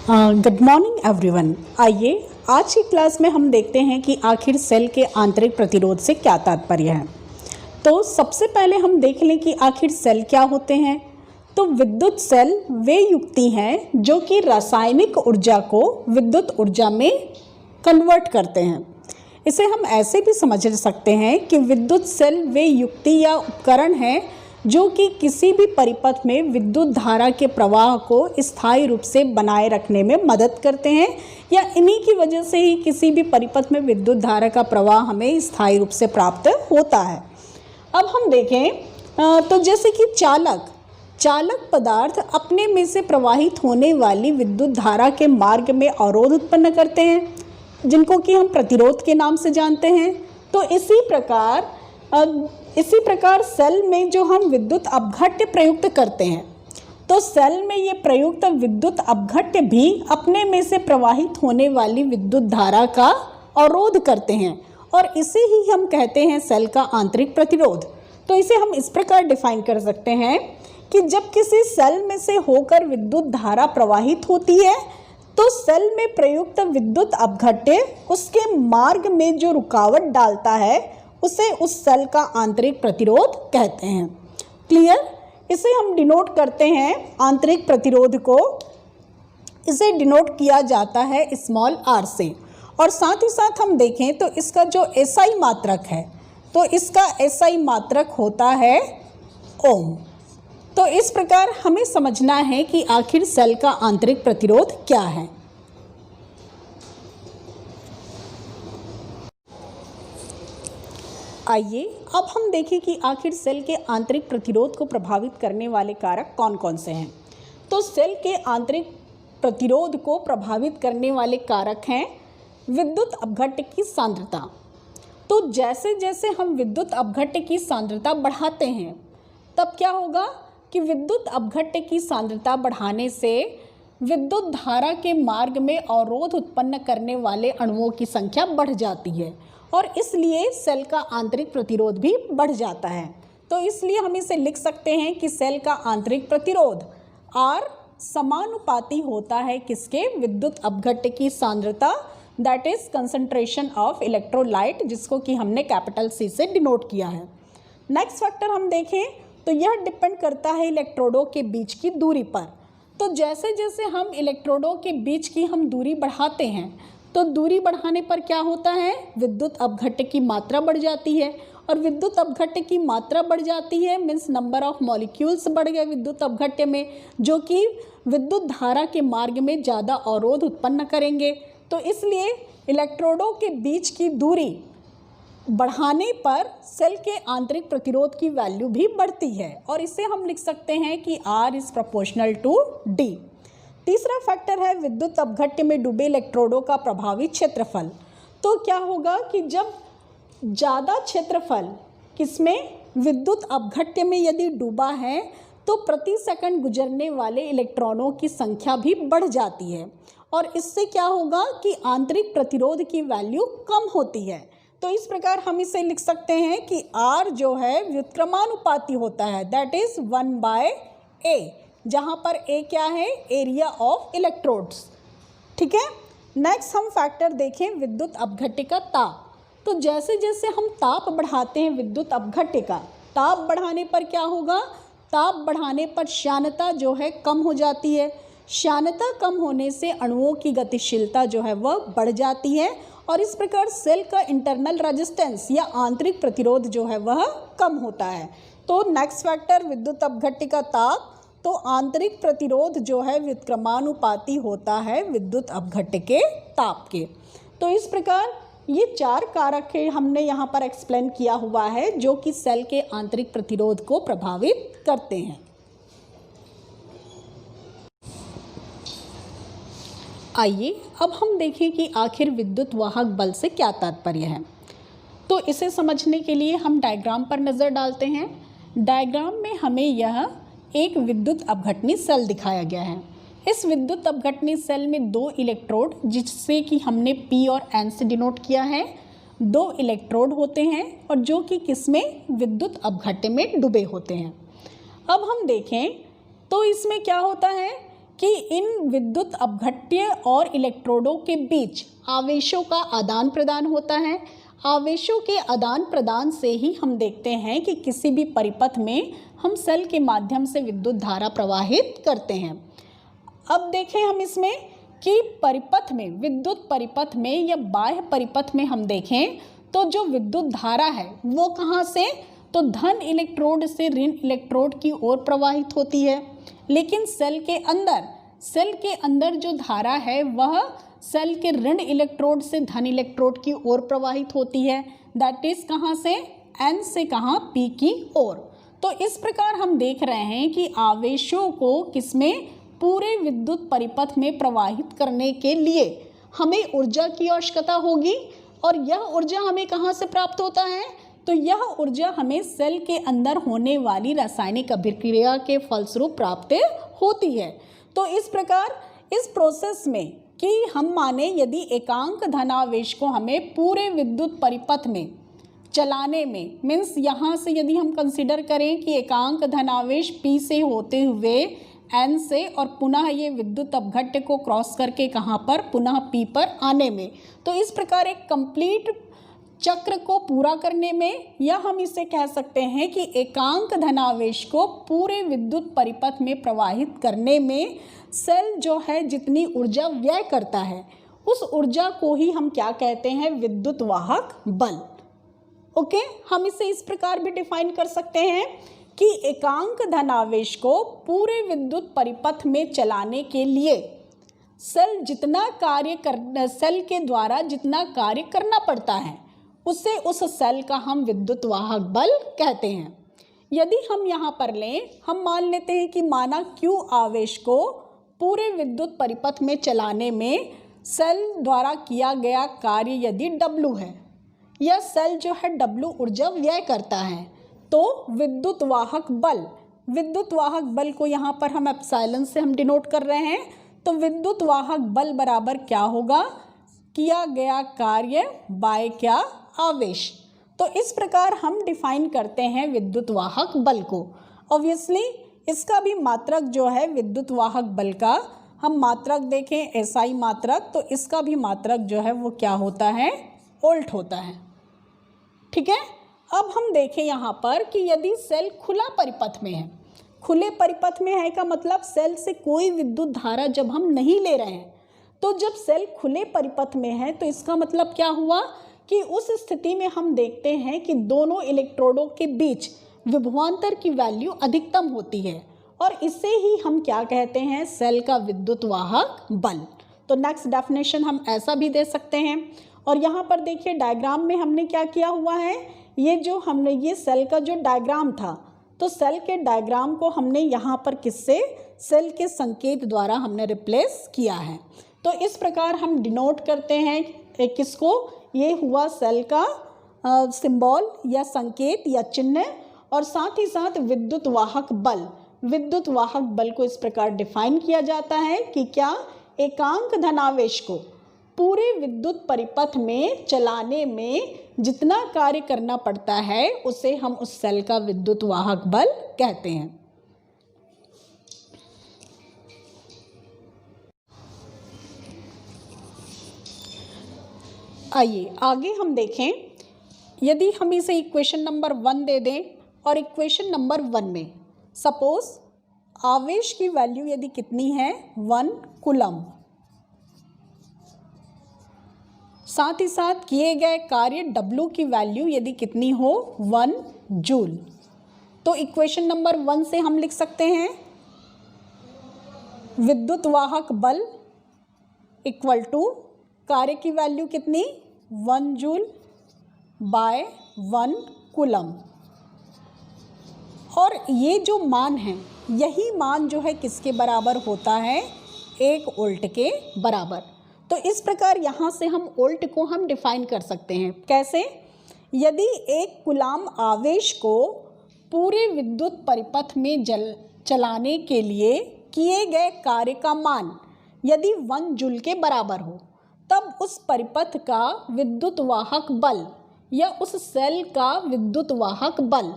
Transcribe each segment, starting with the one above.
Good morning everyone. आइए आज की क्लास में हम देखते हैं कि आखिर सेल के आंतरिक प्रतिरोध से क्या तात्पर्य है। तो सबसे पहले हम देख लें कि आखिर सेल क्या होते हैं। तो विद्युत सेल वे युक्ति हैं जो कि रासायनिक ऊर्जा को विद्युत ऊर्जा में कन्वर्ट करते हैं। इसे हम ऐसे भी समझ सकते हैं कि विद्युत सेल वे युक्ति या उपकरण हैं जो कि किसी भी परिपथ में विद्युत धारा के प्रवाह को स्थायी रूप से बनाए रखने में मदद करते हैं, या इन्हीं की वजह से ही किसी भी परिपथ में विद्युत धारा का प्रवाह हमें स्थायी रूप से प्राप्त होता है। अब हम देखें तो जैसे कि चालक पदार्थ अपने में से प्रवाहित होने वाली विद्युत धारा के मार्ग में अवरोध उत्पन्न करते हैं, जिनको कि हम प्रतिरोध के नाम से जानते हैं। तो इसी प्रकार सेल में जो हम विद्युत अपघट्य प्रयुक्त करते हैं, तो सेल में ये प्रयुक्त विद्युत अपघट्य भी अपने में से प्रवाहित होने वाली विद्युत धारा का अवरोध करते हैं, और इसे ही हम कहते हैं सेल का आंतरिक प्रतिरोध। तो इसे हम इस प्रकार डिफाइन कर सकते हैं कि जब किसी सेल में से होकर विद्युत धारा प्रवाहित होती है, तो सेल में प्रयुक्त विद्युत अपघट्य उसके मार्ग में जो रुकावट डालता है उसे उस सेल का आंतरिक प्रतिरोध कहते हैं। क्लियर? इसे हम डिनोट करते हैं आंतरिक प्रतिरोध को, इसे डिनोट किया जाता है स्मॉल r से। और साथ ही साथ हम देखें तो इसका जो SI मात्रक है, तो इसका SI मात्रक होता है ओम। तो इस प्रकार हमें समझना है कि आखिर सेल का आंतरिक प्रतिरोध क्या है। आइए अब हम देखें कि आखिर सेल के आंतरिक प्रतिरोध को प्रभावित करने वाले कारक कौन कौन से हैं। तो सेल के आंतरिक प्रतिरोध को प्रभावित करने वाले कारक हैं विद्युत अपघट्य की सांद्रता। तो जैसे जैसे हम विद्युत अपघट्य की सांद्रता बढ़ाते हैं, तब क्या होगा कि विद्युत अपघट्य की सांद्रता बढ़ाने से विद्युत धारा के मार्ग में अवरोध उत्पन्न करने वाले अणुओं की संख्या बढ़ जाती है, और इसलिए सेल का आंतरिक प्रतिरोध भी बढ़ जाता है। तो इसलिए हम इसे लिख सकते हैं कि सेल का आंतरिक प्रतिरोध R समानुपाती होता है किसके? विद्युत अपघट्य की सांद्रता, that is concentration of electrolyte, जिसको कि हमने कैपिटल C से डिनोट किया है। नेक्स्ट फैक्टर हम देखें तो यह डिपेंड करता है इलेक्ट्रोडों के बीच की दूरी पर। तो जैसे जैसे हम इलेक्ट्रोडों के बीच की हम दूरी बढ़ाते हैं, तो दूरी बढ़ाने पर क्या होता है? विद्युत अपघट्य की मात्रा बढ़ जाती है, और विद्युत अपघट्य की मात्रा बढ़ जाती है मीन्स नंबर ऑफ मॉलिक्यूल्स बढ़ गए विद्युत अपघट्य में, जो कि विद्युत धारा के मार्ग में ज़्यादा अवरोध उत्पन्न करेंगे। तो इसलिए इलेक्ट्रोडों के बीच की दूरी बढ़ाने पर सेल के आंतरिक प्रतिरोध की वैल्यू भी बढ़ती है, और इसे हम लिख सकते हैं कि R is proportional to D। तीसरा फैक्टर है विद्युत अपघट्य में डूबे इलेक्ट्रोडों का प्रभावी क्षेत्रफल। तो क्या होगा कि जब ज़्यादा क्षेत्रफल किसमें? विद्युत अपघट्य में यदि डूबा है, तो प्रति सेकंड गुजरने वाले इलेक्ट्रॉनों की संख्या भी बढ़ जाती है, और इससे क्या होगा कि आंतरिक प्रतिरोध की वैल्यू कम होती है। तो इस प्रकार हम इसे लिख सकते हैं कि R जो है व्युत्क्रमानुपाती होता है, दैट इज 1/A, जहाँ पर A क्या है? Area of electrodes. ठीक है। नेक्स्ट हम फैक्टर देखें विद्युत अपघट्य का ताप। तो जैसे जैसे हम ताप बढ़ाते हैं विद्युत अपघट्य का, ताप बढ़ाने पर क्या होगा? ताप बढ़ाने पर श्यानता जो है कम हो जाती है। श्यानता कम होने से अणुओं की गतिशीलता जो है वह बढ़ जाती है, और इस प्रकार सेल का इंटरनल रेजिस्टेंस या आंतरिक प्रतिरोध जो है वह कम होता है। तो नेक्स्ट फैक्टर विद्युत अपघट्य का ताप, तो आंतरिक प्रतिरोध जो है व्युत्क्रमानुपाती होता है विद्युत अपघट्य के ताप के। तो इस प्रकार ये चार कारक हमने यहाँ पर एक्सप्लेन किया हुआ है जो कि सेल के आंतरिक प्रतिरोध को प्रभावित करते हैं। आइए अब हम देखें कि आखिर विद्युत वाहक बल से क्या तात्पर्य है। तो इसे समझने के लिए हम डायग्राम पर नज़र डालते हैं। डायग्राम में हमें यह एक विद्युत अपघटनी सेल दिखाया गया है। इस विद्युत अपघटनी सेल में दो इलेक्ट्रोड, जिससे कि हमने P और N से डिनोट किया है, दो इलेक्ट्रोड होते हैं, और जो कि किसमें? विद्युत अपघट्य में डूबे होते हैं। अब हम देखें तो इसमें क्या होता है कि इन विद्युत अपघट्य और इलेक्ट्रोडों के बीच आवेशों का आदान प्रदान होता है। आवेशों के आदान प्रदान से ही हम देखते हैं कि किसी भी परिपथ में हम सेल के माध्यम से विद्युत धारा प्रवाहित करते हैं। अब देखें हम इसमें कि परिपथ में, विद्युत परिपथ में या बाह्य परिपथ में हम देखें तो जो विद्युत धारा है वो कहाँ से, तो धन इलेक्ट्रोड से ऋण इलेक्ट्रोड की ओर प्रवाहित होती है। लेकिन सेल के अंदर जो धारा है वह सेल के ऋण इलेक्ट्रोड से धन इलेक्ट्रोड की ओर प्रवाहित होती है। दैट इज कहाँ से, N से कहाँ, P की ओर। तो इस प्रकार हम देख रहे हैं कि आवेशों को किसमें, पूरे विद्युत परिपथ में प्रवाहित करने के लिए हमें ऊर्जा की आवश्यकता होगी। और यह ऊर्जा हमें कहाँ से प्राप्त होता है, तो यह ऊर्जा हमें सेल के अंदर होने वाली रासायनिक अभिक्रिया के फलस्वरूप प्राप्त होती है। तो इस प्रकार इस प्रोसेस में कि हम माने यदि एकांक धनावेश को हमें पूरे विद्युत परिपथ में चलाने में, मीन्स यहाँ से यदि हम कंसिडर करें कि एकांक धनावेश P से होते हुए N से और पुनः ये विद्युत अपघट्य को क्रॉस करके कहाँ पर, पुनः P पर आने में, तो इस प्रकार एक कंप्लीट चक्र को पूरा करने में, या हम इसे कह सकते हैं कि एकांक धनावेश को पूरे विद्युत परिपथ में प्रवाहित करने में सेल जो है जितनी ऊर्जा व्यय करता है उस ऊर्जा को ही हम क्या कहते हैं, विद्युत वाहक बल। ओके, हम इसे इस प्रकार भी डिफाइन कर सकते हैं कि एकांक धनावेश को पूरे विद्युत परिपथ में चलाने के लिए सेल के द्वारा जितना कार्य करना पड़ता है उसे उस सेल का हम विद्युत वाहक बल कहते हैं। यदि हम यहाँ पर लें, हम मान लेते हैं कि माना Q आवेश को पूरे विद्युत परिपथ में चलाने में सेल द्वारा किया गया कार्य यदि W है, या सेल जो है W ऊर्जा व्यय करता है, तो विद्युत वाहक बल को यहाँ पर हम एप्सिलॉन से हम डिनोट कर रहे हैं। तो विद्युत वाहक बल बराबर क्या होगा, किया गया कार्य बाय क्या, आवेश। तो इस प्रकार हम डिफाइन करते हैं विद्युत वाहक बल को। ऑब्वियसली इसका भी मात्रक जो है विद्युत वाहक बल का, हम मात्रक देखें SI मात्रक, तो इसका भी मात्रक जो है वो क्या होता है, वोल्ट होता है। ठीक है, अब हम देखें यहाँ पर कि यदि सेल खुला परिपथ में है, खुले परिपथ में है का मतलब सेल से कोई विद्युत धारा जब हम नहीं ले रहे हैं, तो जब सेल खुले परिपथ में है तो इसका मतलब क्या हुआ कि उस स्थिति में हम देखते हैं कि दोनों इलेक्ट्रोडों के बीच विभवांतर की वैल्यू अधिकतम होती है, और इसे ही हम क्या कहते हैं, सेल का विद्युत वाहक बल। तो नेक्स्ट डेफिनेशन हम ऐसा भी दे सकते हैं। और यहाँ पर देखिए डायग्राम में हमने क्या किया हुआ है, ये सेल का जो डायग्राम था, तो सेल के डायग्राम को हमने यहाँ पर किससे, सेल के संकेत द्वारा हमने रिप्लेस किया है। तो इस प्रकार हम डिनोट करते हैं किसको, ये हुआ सेल का सिंबल या संकेत या चिन्ह, और साथ ही साथ विद्युत वाहक बल को इस प्रकार डिफाइन किया जाता है कि क्या, एकांक धनावेश को पूरे विद्युत परिपथ में चलाने में जितना कार्य करना पड़ता है उसे हम उस सेल का विद्युत वाहक बल कहते हैं। आइए आगे हम देखें, यदि हम इसे इक्वेशन नंबर 1 दे दें और इक्वेशन नंबर 1 में सपोज आवेश की वैल्यू यदि कितनी है, 1 कूलम, साथ ही साथ किए गए कार्य W की वैल्यू यदि कितनी हो, 1 जूल, तो इक्वेशन नंबर 1 से हम लिख सकते हैं विद्युत वाहक बल इक्वल टू कार्य की वैल्यू कितनी, 1 जूल बाय 1 कूलम। और ये जो मान है, यही मान जो है किसके बराबर होता है, 1 वोल्ट के बराबर। तो इस प्रकार यहाँ से हम वोल्ट को हम डिफाइन कर सकते हैं। कैसे, यदि 1 कूलम आवेश को पूरे विद्युत परिपथ में चलाने के लिए किए गए कार्य का मान यदि 1 जूल के बराबर हो, तब उस परिपथ का विद्युत वाहक बल या उस सेल का विद्युत वाहक बल,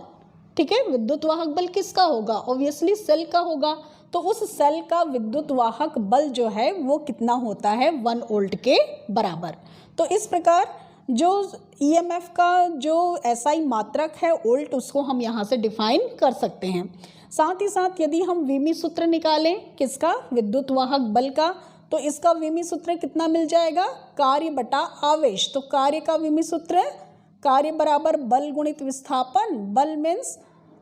ठीक है, विद्युत वाहक बल किसका होगा, ऑब्वियसली सेल का होगा। तो उस सेल का विद्युत वाहक बल जो है वो कितना होता है, 1 वोल्ट के बराबर। तो इस प्रकार जो ईएमएफ का जो एसआई मात्रक है वोल्ट, उसको हम यहाँ से डिफाइन कर सकते हैं। साथ ही साथ यदि हम विमी सूत्र निकालें किसका, विद्युत वाहक बल का, तो इसका विमी सूत्र कितना मिल जाएगा, कार्य बटा आवेश। तो कार्य का विमी सूत्र कार्य बराबर बल गुणित विस्थापन, बल मीन्स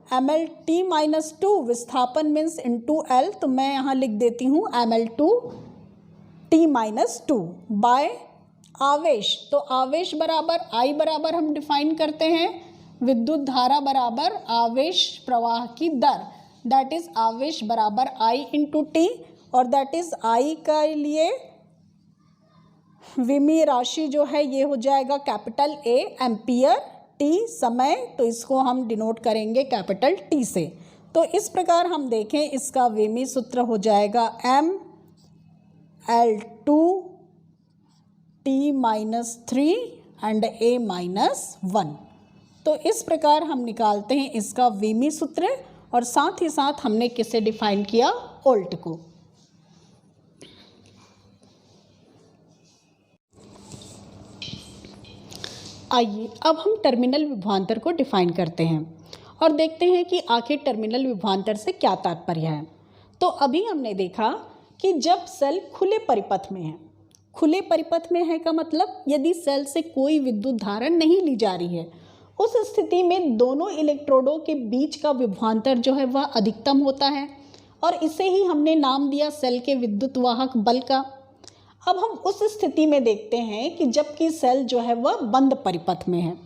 mL_t-2, विस्थापन मीन्स इंटू L, तो मैं यहाँ लिख देती हूँ mL/t-2 बाय आवेश। तो आवेश बराबर I बराबर हम डिफाइन करते हैं विद्युत धारा बराबर आवेश प्रवाह की दर, दैट इज आवेश बराबर I इंटू टी, और दैट इज I का लिए विमीय राशि जो है ये हो जाएगा कैपिटल A एम्पियर, टी समय, तो इसको हम डिनोट करेंगे कैपिटल टी से। तो इस प्रकार हम देखें इसका विमीय सूत्र हो जाएगा mL/t-3 एंड A-1। तो इस प्रकार हम निकालते हैं इसका विमीय सूत्र, और साथ ही साथ हमने किसे डिफाइन किया, वोल्ट को। आइए अब हम टर्मिनल विभवांतर को डिफाइन करते हैं और देखते हैं कि आखिर टर्मिनल विभवांतर से क्या तात्पर्य है। तो अभी हमने देखा कि जब सेल खुले परिपथ में है, खुले परिपथ में है का मतलब यदि सेल से कोई विद्युत धारा नहीं ली जा रही है, उस स्थिति में दोनों इलेक्ट्रोडों के बीच का विभवांतर जो है वह अधिकतम होता है, और इसे ही हमने नाम दिया सेल के विद्युत वाहक बल का। अब हम उस स्थिति में देखते हैं कि जबकि सेल जो है वह बंद परिपथ में है,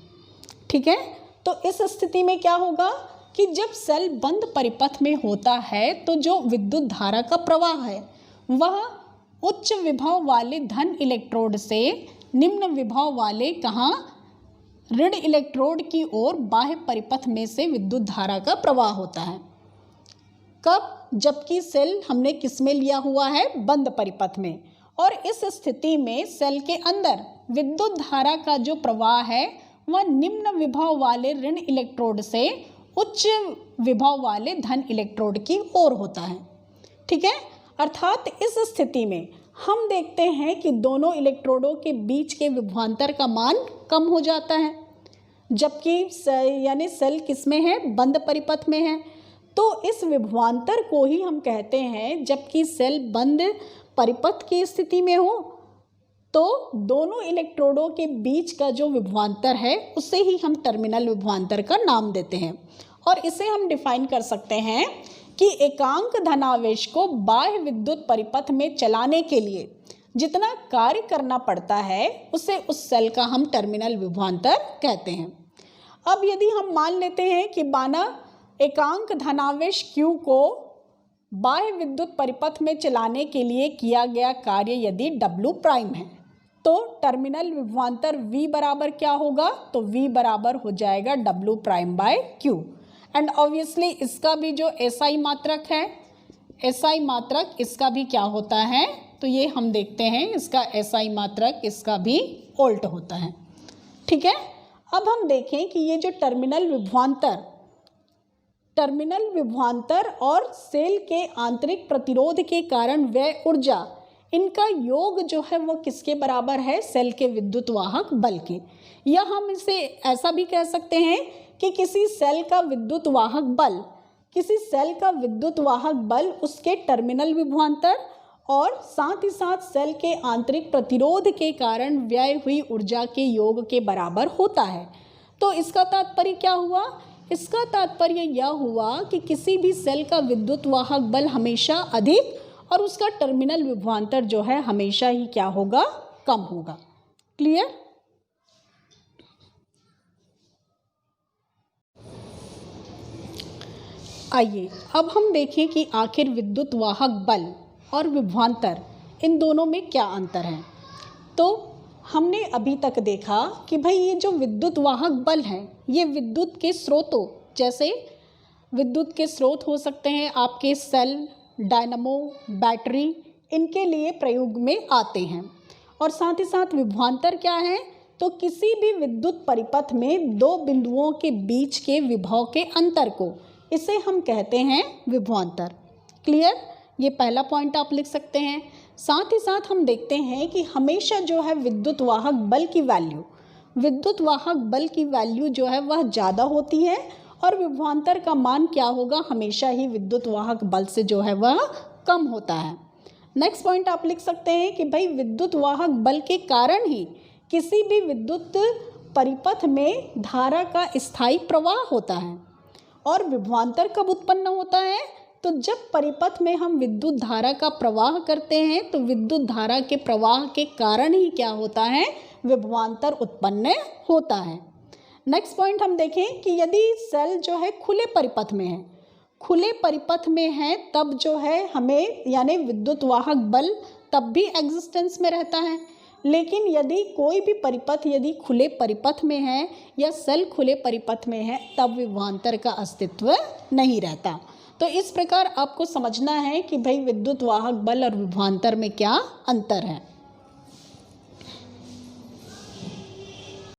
ठीक है। तो इस स्थिति में क्या होगा कि जब सेल बंद परिपथ में होता है तो जो विद्युत धारा का प्रवाह है वह उच्च विभव वाले धन इलेक्ट्रोड से निम्न विभव वाले कहाँ, ऋण इलेक्ट्रोड की ओर बाह्य परिपथ में से विद्युत धारा का प्रवाह होता है। कब, जबकि सेल हमने किस में लिया हुआ है, बंद परिपथ में, और इस स्थिति में सेल के अंदर विद्युत धारा का जो प्रवाह है वह निम्न विभव वाले ऋण इलेक्ट्रोड से उच्च विभव वाले धन इलेक्ट्रोड की ओर होता है, ठीक है। अर्थात इस स्थिति में हम देखते हैं कि दोनों इलेक्ट्रोडों के बीच के विभवांतर का मान कम हो जाता है, जबकि यानी सेल किस में है, बंद परिपथ में है। तो इस विभवांतर को ही हम कहते हैं, जबकि सेल बंद परिपथ की स्थिति में हो तो दोनों इलेक्ट्रोडों के बीच का जो विभवांतर है उसे ही हम टर्मिनल विभवांतर का नाम देते हैं। और इसे हम डिफाइन कर सकते हैं कि एकांक धनावेश को बाह्य विद्युत परिपथ में चलाने के लिए जितना कार्य करना पड़ता है उसे उस सेल का हम टर्मिनल विभवांतर कहते हैं। अब यदि हम मान लेते हैं कि माना एकांक धनावेश Q को बाह्य विद्युत परिपथ में चलाने के लिए किया गया कार्य यदि W प्राइम है, तो टर्मिनल विभवांतर V बराबर क्या होगा, तो V बराबर हो जाएगा W prime by Q। And obviously इसका भी जो SI मात्रक है, SI मात्रक इसका भी क्या होता है, तो ये हम देखते हैं इसका SI मात्रक इसका भी वोल्ट होता है, ठीक है। अब हम देखें कि ये जो टर्मिनल विभवांतर और सेल के आंतरिक प्रतिरोध के कारण व्यय ऊर्जा, इनका योग जो है वो किसके बराबर है, सेल के विद्युत वाहक बल के। या हम इसे ऐसा भी कह सकते हैं कि किसी सेल का विद्युत वाहक बल उसके टर्मिनल विभवांतर और साथ ही साथ सेल के आंतरिक प्रतिरोध के कारण व्यय हुई ऊर्जा के योग के बराबर होता है। तो इसका तात्पर्य क्या हुआ, इसका तात्पर्य यह हुआ कि किसी भी सेल का विद्युत वाहक बल हमेशा अधिक और उसका टर्मिनल विभवांतर जो है हमेशा ही क्या होगा, कम होगा। क्लियर। आइए अब हम देखें कि आखिर विद्युत वाहक बल और विभवांतर इन दोनों में क्या अंतर है। तो हमने अभी तक देखा कि भाई ये जो विद्युत वाहक बल है ये विद्युत के स्रोतों, जैसे विद्युत के स्रोत हो सकते हैं आपके सेल, डायनामो, बैटरी, इनके लिए प्रयोग में आते हैं। और साथ ही साथ विभवांतर क्या है, तो किसी भी विद्युत परिपथ में दो बिंदुओं के बीच के विभव के अंतर को, इसे हम कहते हैं विभवांतर। क्लियर। ये पहला पॉइंट आप लिख सकते हैं। साथ ही साथ हम देखते हैं कि हमेशा जो है विद्युत वाहक बल की वैल्यू जो है वह ज़्यादा होती है और विभवांतर का मान क्या होगा, हमेशा ही विद्युत वाहक बल से जो है वह कम होता है। नेक्स्ट पॉइंट आप लिख सकते हैं कि भाई विद्युत वाहक बल के कारण ही किसी भी विद्युत परिपथ में धारा का स्थायी प्रवाह होता है। और विभवांतर कब उत्पन्न होता है, तो जब परिपथ में हम विद्युत धारा का प्रवाह करते हैं तो विद्युत धारा के प्रवाह के कारण ही क्या होता है, विभवांतर उत्पन्न होता है। नेक्स्ट पॉइंट हम देखें कि यदि सेल जो है खुले परिपथ में है तब जो है हमें यानी विद्युत वाहक बल तब भी एग्जिस्टेंस में रहता है। लेकिन यदि कोई भी परिपथ यदि खुले परिपथ में है या सेल खुले परिपथ में है तब विभवांतर का अस्तित्व नहीं रहता। तो इस प्रकार आपको समझना है कि भाई विद्युत वाहक बल और विभवांतर में क्या अंतर है।